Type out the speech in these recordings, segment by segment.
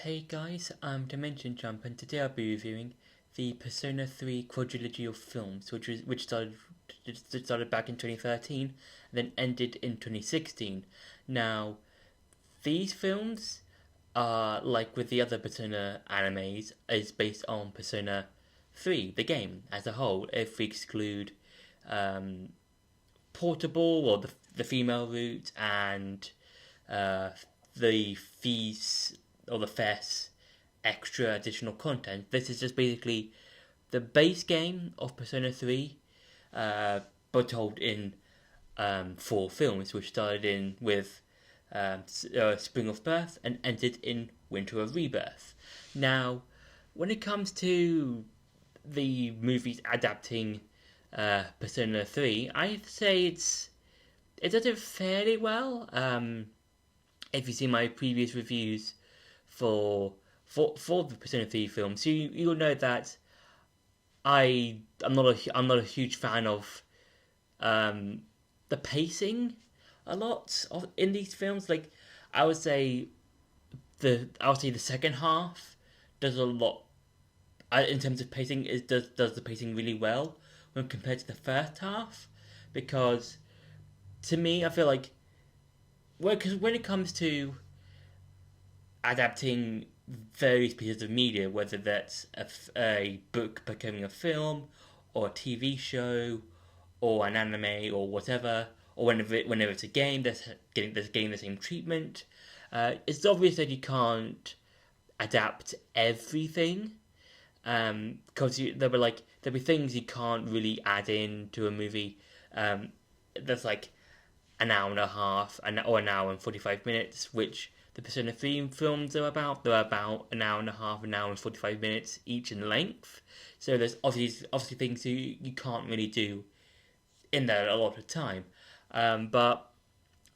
Hey guys, I'm Dimension Jump, and today I'll be reviewing the Persona 3 quadrilogy of films, which started back in 2013 and then ended in 2016. Now, these films are like with the other Persona animes, is based on Persona 3, the game as a whole. If we exclude um, Portable or the female route and uh, the fees or the FES extra additional content. This is just basically the base game of Persona 3, but told in four films, which started in with Spring of Birth and ended in Winter of Rebirth. Now, when it comes to the movies adapting Persona 3, I'd say it does it fairly well. If you see my previous reviews for the Persona 3 films, you'll know that I'm not a huge fan of um, the pacing a lot in these films. Like I would say the second half does a lot in terms of pacing. It does the pacing really well when compared to the first half, because to me I feel like because when it comes to adapting various pieces of media, whether that's a book becoming a film, or a TV show, or an anime, or whatever, or whenever it's a game that's getting the same treatment. It's obvious that you can't adapt everything, because there'll be things you can't really add in to a movie. That's like an hour and a half, or an hour and 45 minutes, which the Persona 3 films are about. They're about an hour and a half, an hour and 45 minutes each in length. So there's obviously things you can't really do in there a lot of time. But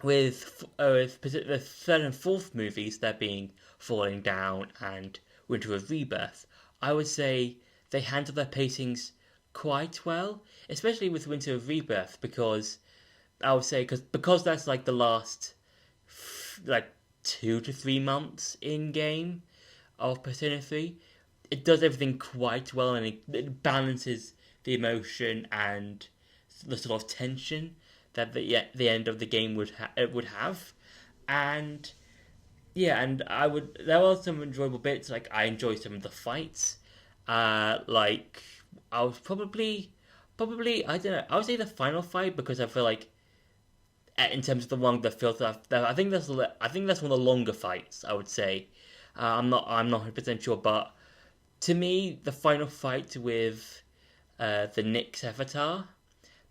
with the third and fourth movies, there being Falling Down and Winter of Rebirth, I would say they handle their pacings quite well, especially with Winter of Rebirth, because I would say because that's like the last like 2 to 3 months in game of Persona 3. It does everything quite well, and it balances the emotion and the sort of tension that the end of the game it would have. And yeah, and there were some enjoyable bits. Like I enjoy some of the fights. Like I was probably I don't know. I would say the final fight, because I feel like in terms of the one that feels that I think that's one of the longer fights, I would say. I'm not 100% sure, but to me the final fight with the Nyx avatar,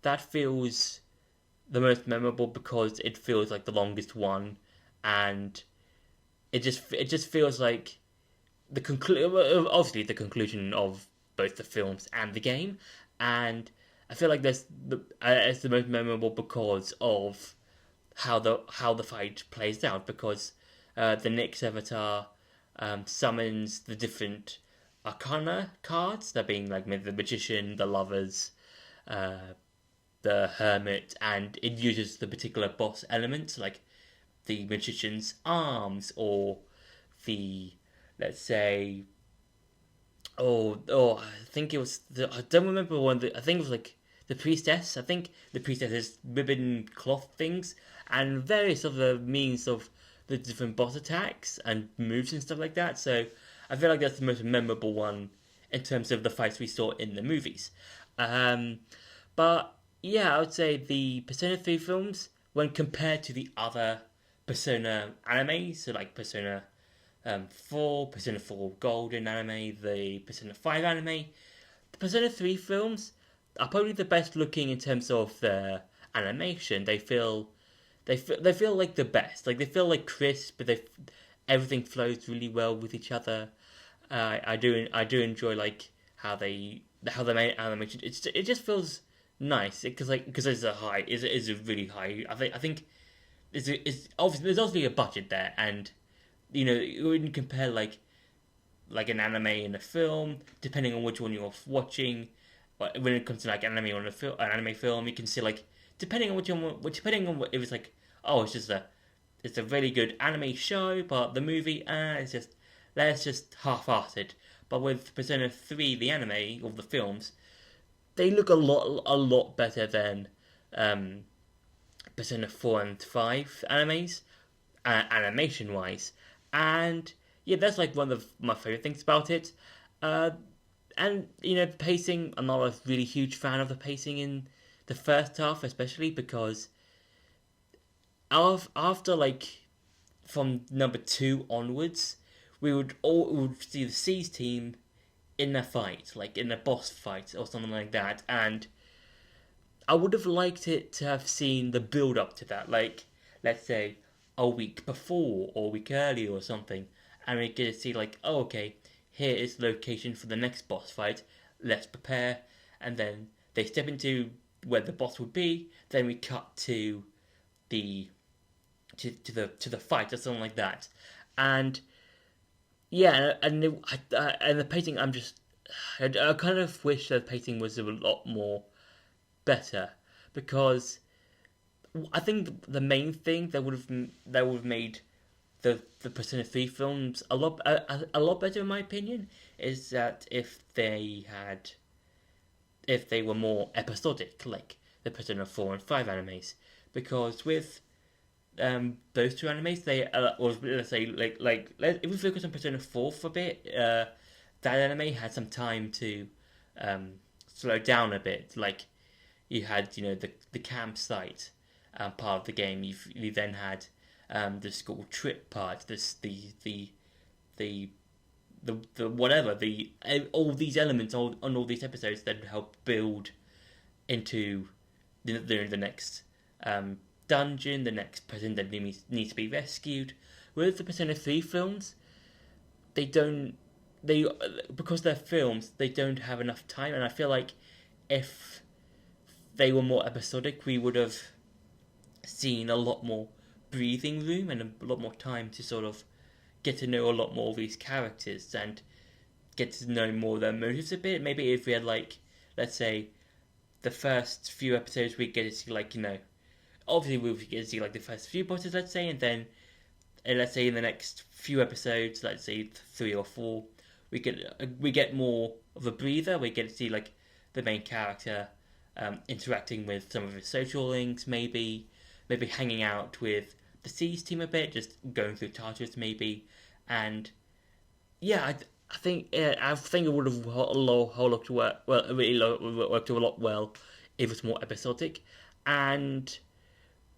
that feels the most memorable, because it feels like the longest one, and it just feels like obviously the conclusion of both the films and the game. And I feel like it's the most memorable because of how the fight plays out, because the Nyx avatar summons the different arcana cards, that being like the magician, the lovers, uh, the hermit, and it uses the particular boss elements, like the magician's arms, or the, let's say, I think it was I don't remember one. I think it was like the priestess. I think the priestess is ribbon cloth things, and various other means of the different boss attacks and moves and stuff like that. So I feel like that's the most memorable one in terms of the fights we saw in the movies. Um, but yeah, I would say the Persona 3 films, when compared to the other Persona animes, so like Persona 4, Persona 4 Golden anime, the Persona 5 anime, the Persona 3 films are probably the best looking in terms of their animation. They feel like the best. Like they feel like crisp, but everything flows really well with each other. I do enjoy like how they made animation. It just feels nice, because it's a really high. I think it's obviously there's obviously a budget there, and you wouldn't compare like an anime and a film, depending on which one you're watching. But when it comes to like anime on an anime film, you can see like depending on what, if it's like, oh, it's a really good anime show, but the movie, it's just let's just half-hearted. But with Persona 3, the anime or the films, they look a lot better than um, Persona 4 and 5 animes, animation wise. And yeah, that's like one of my favorite things about it. Uh, and the pacing, I'm not a really huge fan of the pacing in the first half, especially because after like from number 2 onwards, we would see the C's team in a fight, like in a boss fight or something like that, and I would have liked it to have seen the build up to that, like let's say a week before or a week earlier or something, and we get to see like, oh okay, here is the location for the next boss fight. Let's prepare, and then they step into where the boss would be. Then we cut to the to the fight or something like that, and yeah, and the pacing, I kind of wish the pacing was a lot more better because I think the main thing that would have made the Persona 3 films a lot better in my opinion is that if they were more episodic like the Persona 4 and 5 animes, because with those two animes they or let's say if we focus on Persona 4 for a bit, that anime had some time to um, slow down a bit. Like you had the campsite part of the game. You then had the school trip part. This the the whatever the all these elements on all these episodes that help build into the next um, dungeon, the next person that needs to be rescued. With the Persona 3 films, they don't they because they're films, they don't have enough time, and I feel like if they were more episodic, we would have seen a lot more breathing room and a lot more time to sort of get to know a lot more of these characters and get to know more of their motives a bit. Maybe if we had like, let's say, the first few episodes, we get to see like obviously we get to see like the first few bosses, let's say, and then let's say in the next few episodes, let's say 3 or 4, we get more of a breather. We get to see like the main character interacting with some of his social links, maybe hanging out with the C's team a bit, just going through Tartarus maybe, and yeah, I think it would have whole up to work well, really worked a lot well if it was more episodic, and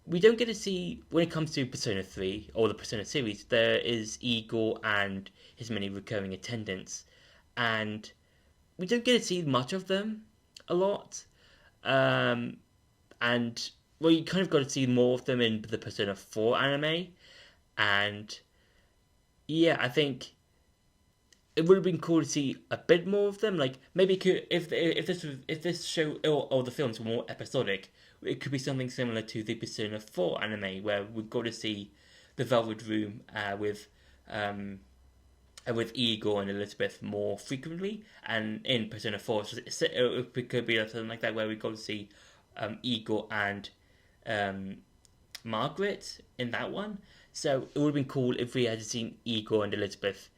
we don't get to see when it comes to Persona 3 or the Persona series. There is Igor and his many recurring attendants, and we don't get to see much of them a lot. Um, and well, you kind of got to see more of them in the Persona 4 anime, and yeah, I think it would have been cool to see a bit more of them. Like maybe if this show or the films were more episodic, it could be something similar to the Persona 4 anime, where we got to see the Velvet Room with Igor and Elizabeth more frequently, and in Persona 4, it could be something like that, where we got to see Igor and um, Margaret in that one. So it would have been cool if we had seen Igor and Elizabeth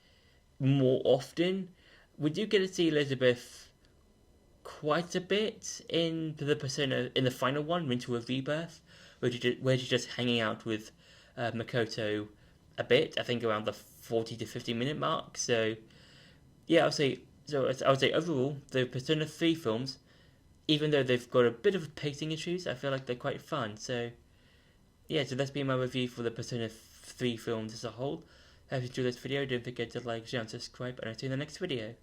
more often. We do get to see Elizabeth quite a bit in the Persona in the final one, Winter of Rebirth, where she's just hanging out with Makoto a bit. I think around the 40 to 50 minute mark. So yeah, I would say overall the Persona 3 films, even though they've got a bit of pacing issues, I feel like they're quite fun. So yeah, so that's been my review for the Persona 3 films as a whole. If you enjoyed this video, don't forget to like, share, and subscribe, and I'll see you in the next video.